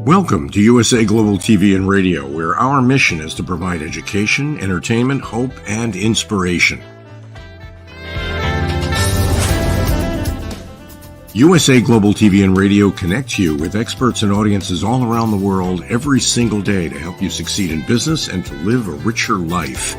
Welcome to USA Global TV and Radio, where our mission is to provide education, entertainment, hope, and inspiration. USA Global TV and Radio connects you with experts and audiences all around the world every single day to help you succeed in business and to live a richer life.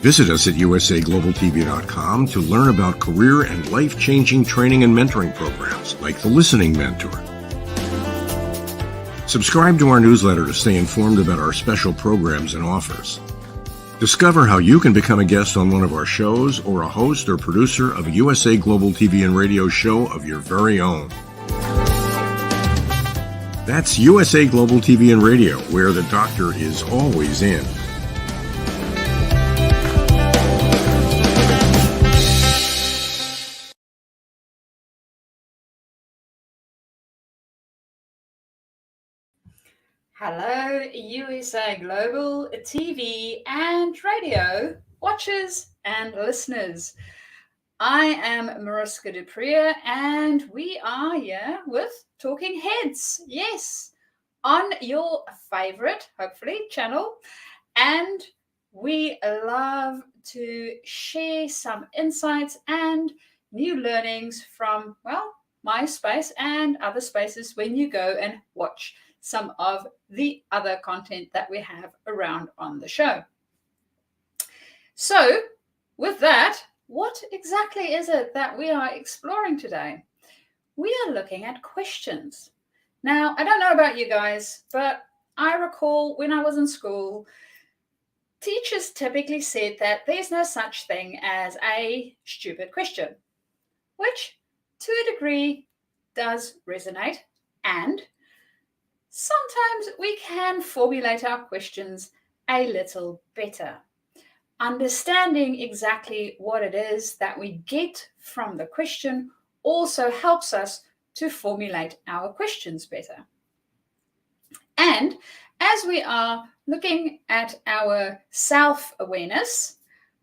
Visit us at usaglobaltv.com to learn about career and life-changing training and mentoring programs like the Listening Mentor. Subscribe to our newsletter to stay informed about our special programs and offers. Discover how you can become a guest on one of our shows or a host or producer of a USA Global TV and Radio show of your very own. That's USA Global TV and Radio, where the doctor is always in. Hello, USA Global TV and Radio watchers and listeners. I am Mariska du Preez, and we are here with Talking Heads. Yes, on your favorite, hopefully, channel. And we love to share some insights and new learnings from, well, my space and other spaces when you go and watch some of the other content that we have around on the show. So with that, what exactly is it that we are exploring today? We are looking at questions. Now, I don't know about you guys, but I recall when I was in school, teachers typically said that there's no such thing as a stupid question, which to a degree does resonate, and sometimes we can formulate our questions a little better. Understanding exactly what it is that we get from the question also helps us to formulate our questions better. And as we are looking at our self-awareness,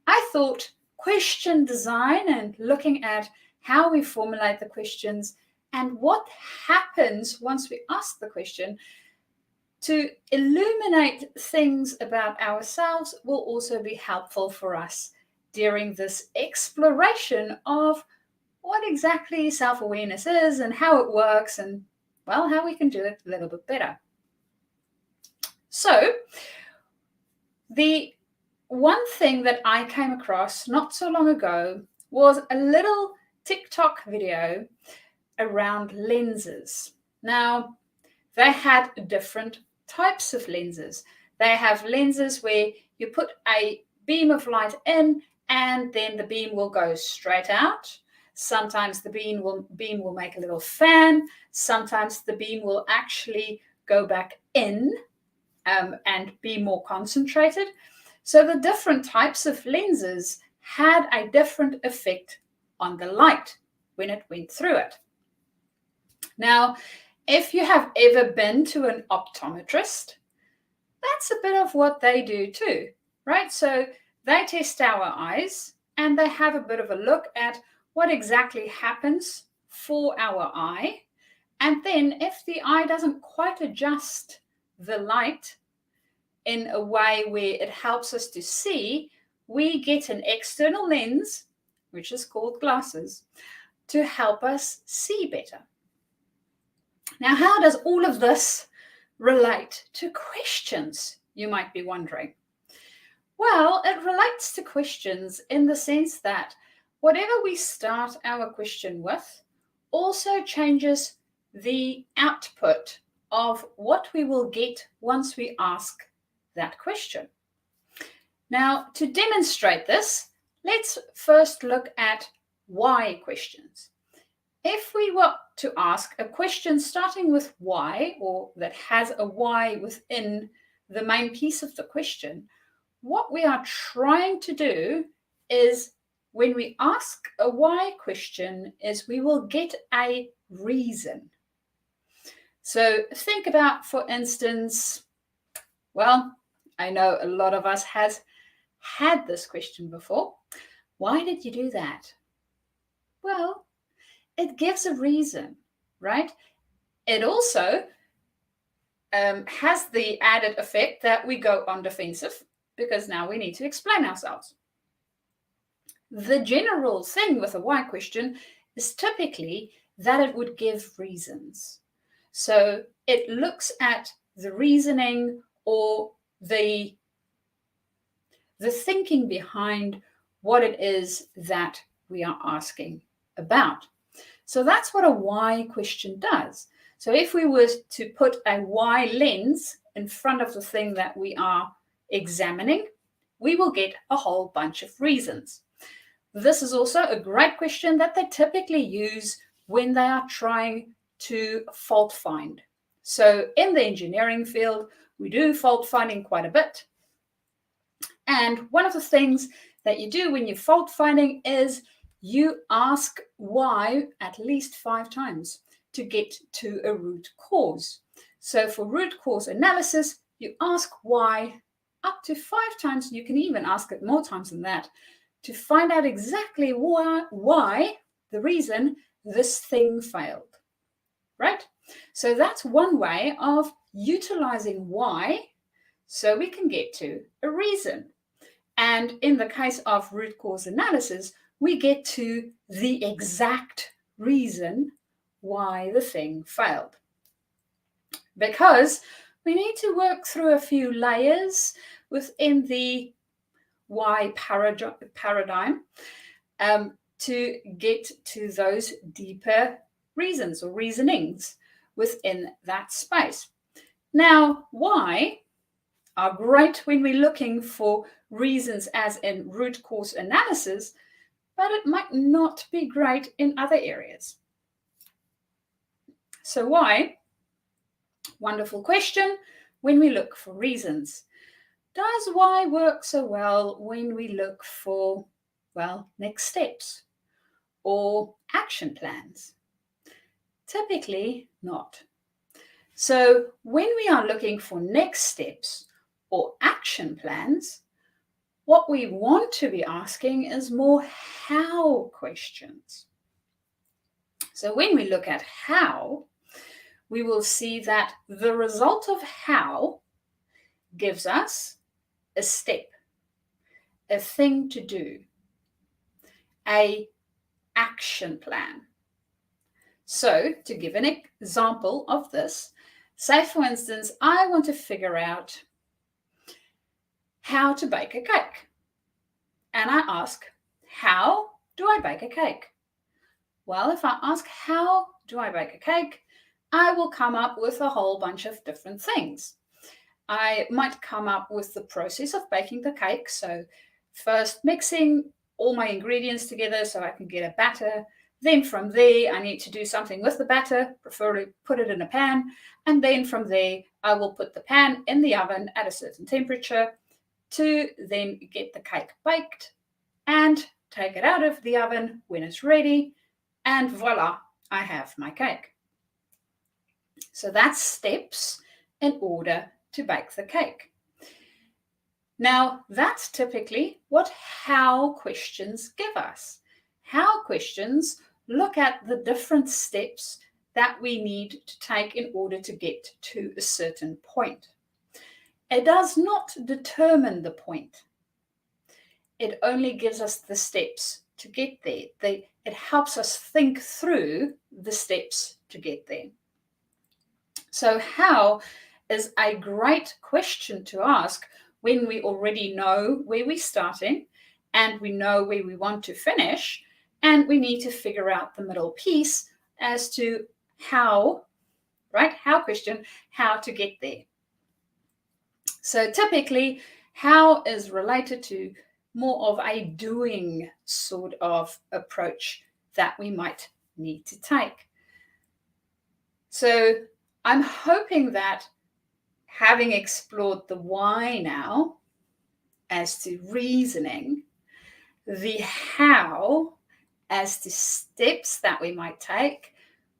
I thought question design and looking at how we formulate the questions and what happens once we ask the question to illuminate things about ourselves will also be helpful for us during this exploration of what exactly self-awareness is and how it works and, well, how we can do it a little bit better. So, the one thing that I came across not so long ago was a little TikTok video around lenses. Now, they had different types of lenses. They have lenses where you put a beam of light in and then the beam will go straight out. Sometimes the beam will make a little fan. Sometimes the beam will actually go back in and be more concentrated. So the different types of lenses had a different effect on the light when it went through it. Now, if you have ever been to an optometrist, that's a bit of what they do too, right? So they test our eyes and they have a bit of a look at what exactly happens for our eye. And then if the eye doesn't quite adjust the light in a way where it helps us to see, we get an external lens, which is called glasses, to help us see better. Now, how does all of this relate to questions, you might be wondering? Well, it relates to questions in the sense that whatever we start our question with also changes the output of what we will get once we ask that question. Now, to demonstrate this, let's first look at why questions. If we were to ask a question starting with why, or that has a why within the main piece of the question, what we are trying to do is, when we ask a why question, is we will get a reason. So think about, for instance, well, I know a lot of us has had this question before. Why did you do that? Well, it gives a reason. right? It also has the added effect that we go on defensive because now we need to explain ourselves. The general thing with a why question is typically that it would give reasons. So it looks at the reasoning or the thinking behind what it is that we are asking about. So that's what a why question does. So if we were to put a why lens in front of the thing that we are examining, we will get a whole bunch of reasons. This is also a great question that they typically use when they are trying to fault find. So in the engineering field, we do fault finding quite a bit. And one of the things that you do when you're fault finding is you ask why at least 5 times to get to a root cause. So for root cause analysis, you ask why up to 5 times. You can even ask it more times than that to find out exactly why the reason this thing failed, right? So that's one way of utilizing why so we can get to a reason. And in the case of root cause analysis, we get to the exact reason why the thing failed. Because we need to work through a few layers within the why paradigm to get to those deeper reasons or reasonings within that space. Now, why are great when we're looking for reasons as in root cause analysis, but it might not be great in other areas. So why? Wonderful question when we look for reasons. Does why work so well when we look for, well, next steps or action plans? Typically not. So when we are looking for next steps or action plans, what we want to be asking is more how questions. So when we look at how, we will see that the result of how gives us a step, a thing to do, an action plan. So to give an example of this, say for instance, I want to figure out how to bake a cake. And I ask, how do I bake a cake? Well, if I ask, how do I bake a cake? I will come up with a whole bunch of different things. I might come up with the process of baking the cake. So first mixing all my ingredients together so I can get a batter. Then from there, I need to do something with the batter, preferably put it in a pan. And then from there, I will put the pan in the oven at a certain temperature to then get the cake baked and take it out of the oven when it's ready. And voila, I have my cake. So that's steps in order to bake the cake. Now, that's typically what how questions give us. How questions look at the different steps that we need to take in order to get to a certain point. It does not determine the point. It only gives us the steps to get there. It helps us think through the steps to get there. So how is a great question to ask when we already know where we're starting and we know where we want to finish, and we need to figure out the middle piece as to how, right? How question, how to get there. So typically, how is related to more of a doing sort of approach that we might need to take. So I'm hoping that having explored the why now as to reasoning, the how as to steps that we might take,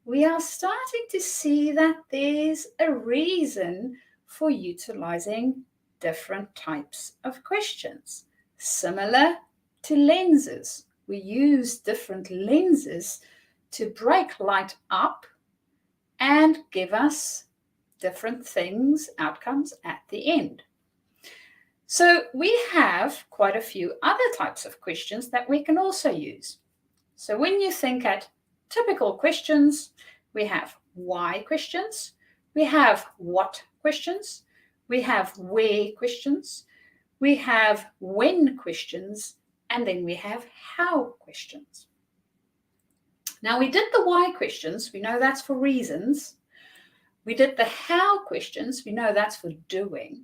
we are starting to see that there's a reason for utilizing different types of questions. Similar to lenses, we use different lenses to break light up and give us different things, outcomes at the end. So we have quite a few other types of questions that we can also use. So when you think at typical questions, we have why questions, we have what questions, we have where questions, we have when questions, and then we have how questions. Now we did the why questions, we know that's for reasons. We did the how questions, we know that's for doing.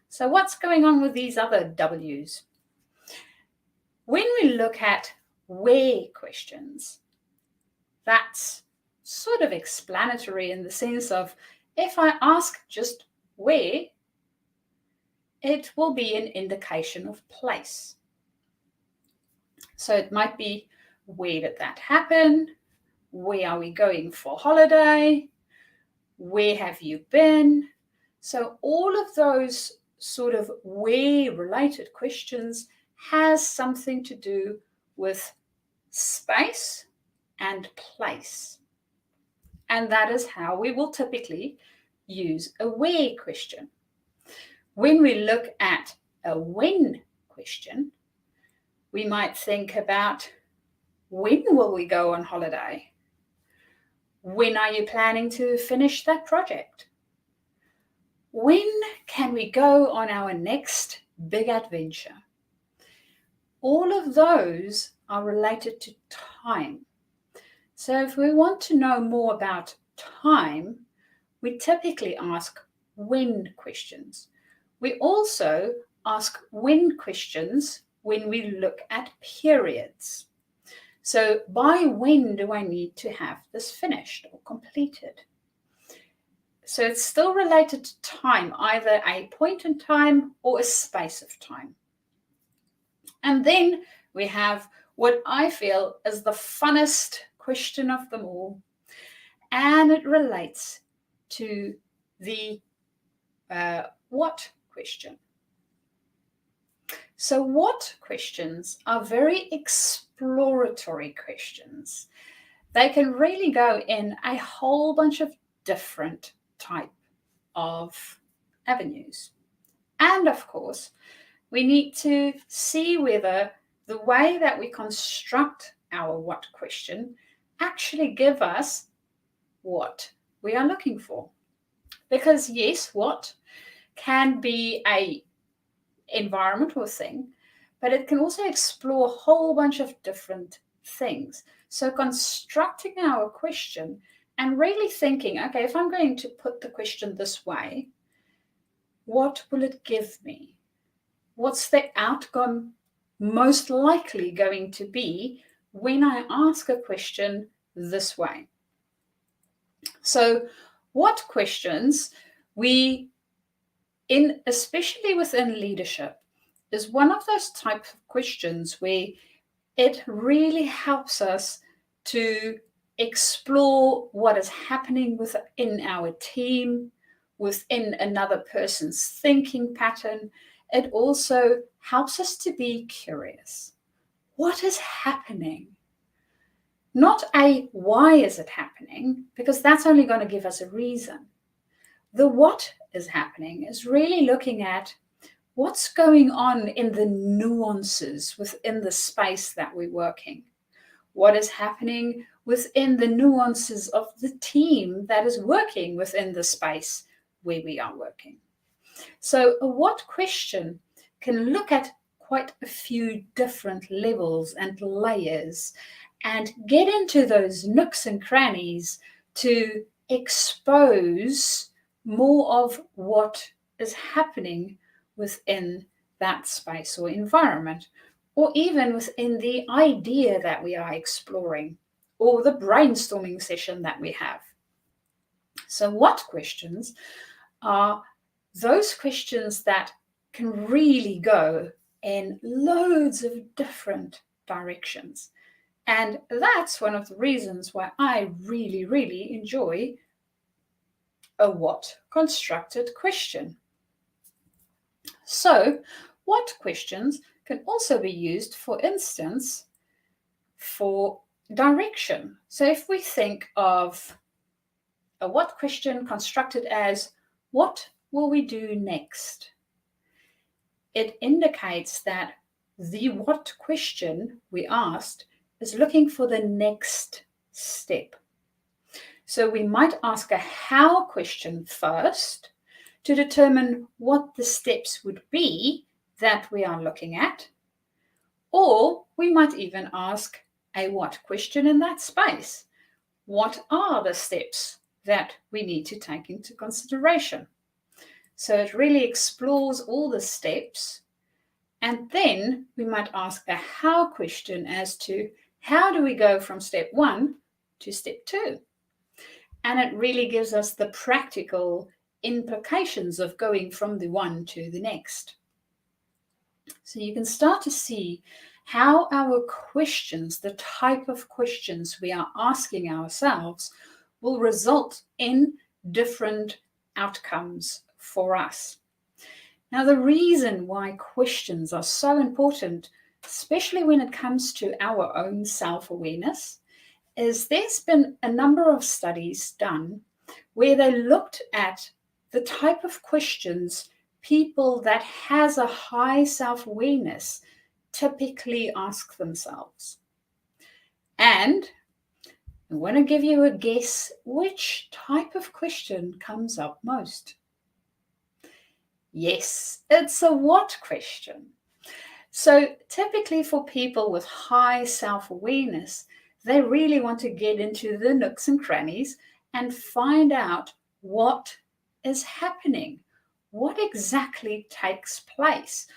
So what's going on with these other W's? When we look at where questions, that's sort of explanatory in the sense of if I ask just where, it will be an indication of place. So it might be, where did that happen? Where are we going for holiday? Where have you been? So all of those sort of where related questions has something to do with space and place. And that is how we will typically use a where question. When we look at a when question, we might think about, when will we go on holiday? When are you planning to finish that project? When can we go on our next big adventure? All of those are related to time. So if we want to know more about time, we typically ask when questions. We also ask when questions when we look at periods. So by when do I need to have this finished or completed? So it's still related to time, either a point in time or a space of time. And then we have what I feel is the funnest question of them all, and it relates to the what question. So what questions are very exploratory questions. They can really go in a whole bunch of different type of avenues. And of course, we need to see whether the way that we construct our what question actually give us what we are looking for. Because yes, what can be a environment or thing, but it can also explore a whole bunch of different things. So constructing our question and really thinking, okay, if I'm going to put the question this way, what will it give me? What's the outcome most likely going to be when I ask a question this way? So what questions especially within leadership, is one of those types of questions where it really helps us to explore what is happening within our team, within another person's thinking pattern. It also helps us to be curious. What is happening? Not a why is it happening, because that's only going to give us a reason. The what is happening is really looking at what's going on in the nuances within the space that we're working. What is happening within the nuances of the team that is working within the space where we are working. So a what question can look at quite a few different levels and layers and get into those nooks and crannies to expose more of what is happening within that space or environment, or even within the idea that we are exploring, or the brainstorming session that we have. So what questions are those questions that can really go in loads of different directions? And that's one of the reasons why I really, really enjoy a what constructed question. So, what questions can also be used, for instance, for direction. So if we think of a what question constructed as, what will we do next? It indicates that the what question we asked is looking for the next step. So we might ask a how question first to determine what the steps would be that we are looking at, or we might even ask a what question in that space. What are the steps that we need to take into consideration? So it really explores all the steps. And then we might ask a how question as to how do we go from step 1 to step 2? And it really gives us the practical implications of going from the one to the next. So you can start to see how our questions, the type of questions we are asking ourselves, will result in different outcomes for us. Now, the reason why questions are so important, especially when it comes to our own self-awareness, is there's been a number of studies done where they looked at the type of questions people that has a high self-awareness typically ask themselves. And I want to give you a guess which type of question comes up most. Yes, it's a what question. So typically for people with high self-awareness, they really want to get into the nooks and crannies and find out what is happening, what exactly takes place,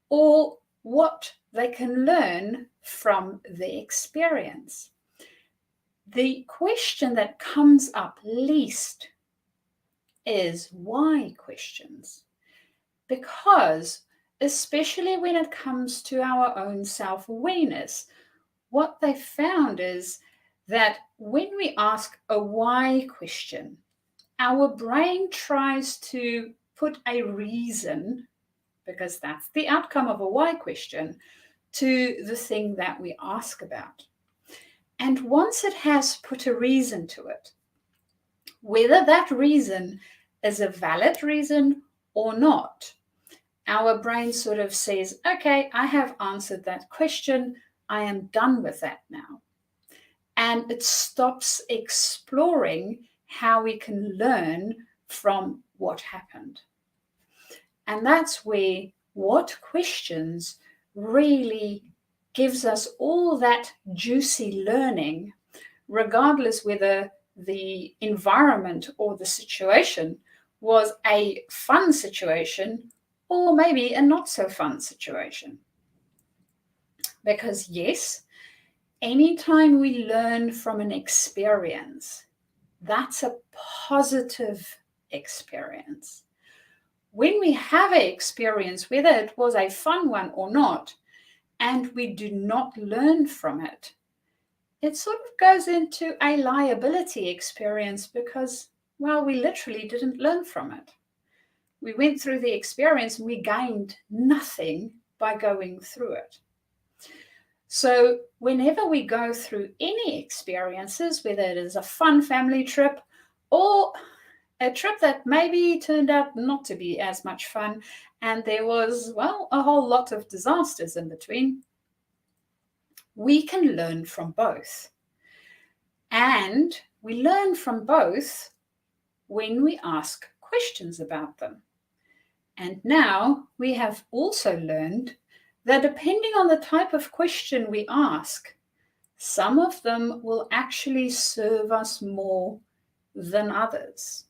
or what they can learn from the experience. The question that comes up least is why questions, because especially when it comes to our own self-awareness, what they found is that when we ask a why question, our brain tries to put a reason, because that's the outcome of a why question, to the thing that we ask about. And once it has put a reason to it, whether that reason is a valid reason or not, our brain sort of says, okay, I have answered that question. I am done with that now. And it stops exploring how we can learn from what happened. And that's where what questions really gives us all that juicy learning, regardless whether the environment or the situation was a fun situation or maybe a not so fun situation. Because yes, anytime we learn from an experience, that's a positive experience. When we have an experience, whether it was a fun one or not, and we do not learn from it, it sort of goes into a liability experience because, well, we literally didn't learn from it. We went through the experience and we gained nothing by going through it. So whenever we go through any experiences, whether it is a fun family trip or a trip that maybe turned out not to be as much fun, and there was, well, a whole lot of disasters in between, we can learn from both. And we learn from both when we ask questions about them. And now we have also learned that depending on the type of question we ask, some of them will actually serve us more than others.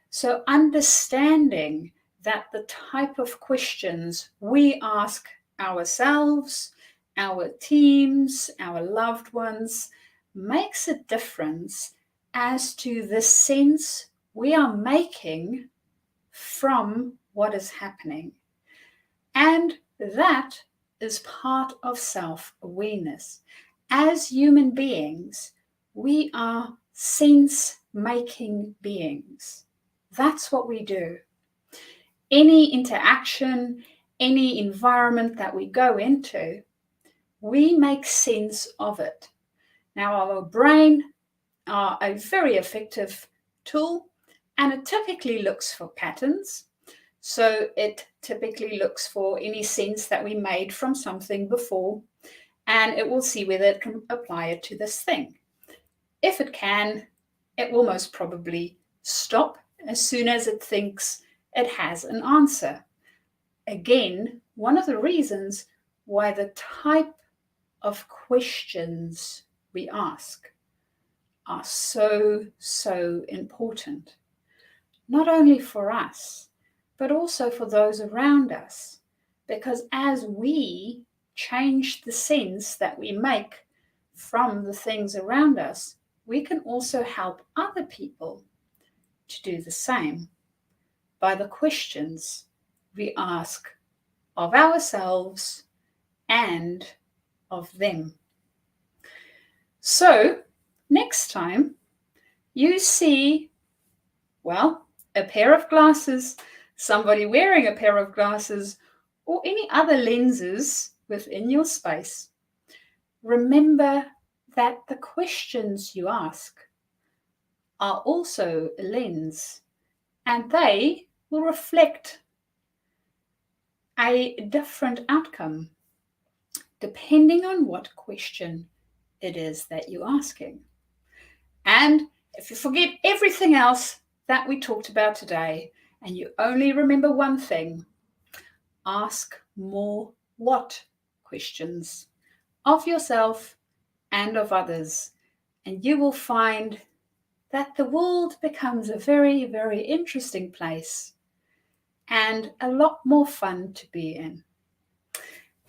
So understanding that the type of questions we ask ourselves, our teams, our loved ones, makes a difference as to the sense we are making from what is happening. And that is part of self-awareness. As human beings, we are sense-making beings. That's what we do. Any interaction, any environment that we go into, we make sense of it. Now, our brain are a very effective tool, and it typically looks for patterns. So it typically looks for any sense that we made from something before, and it will see whether it can apply it to this thing. If it can, it will most probably stop as soon as it thinks it has an answer. Again, one of the reasons why the type of questions we ask are so important, not only for us, but also for those around us. Because as we change the sense that we make from the things around us, we can also help other people to do the same by the questions we ask of ourselves and of them. So, next time you see, well, a pair of glasses, somebody wearing a pair of glasses, or any other lenses within your space, remember that the questions you ask are also a lens, and they will reflect a different outcome depending on what question it is that you're asking. And if you forget everything else that we talked about today and you only remember one thing, ask more what questions of yourself and of others, and you will find that the world becomes a very, very interesting place and a lot more fun to be in.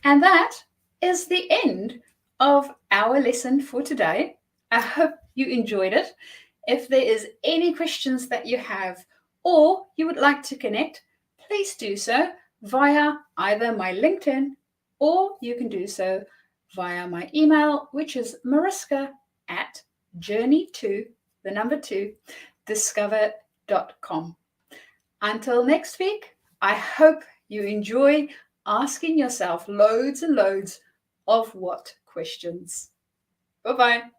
And that is the end of our lesson for today. I hope you enjoyed it. If there is any questions that you have or you would like to connect, please do so via either my LinkedIn, or you can do so via my email, which is mariska@journey2discover.com. Until next week, I hope you enjoy asking yourself loads and loads of what questions. Bye-bye.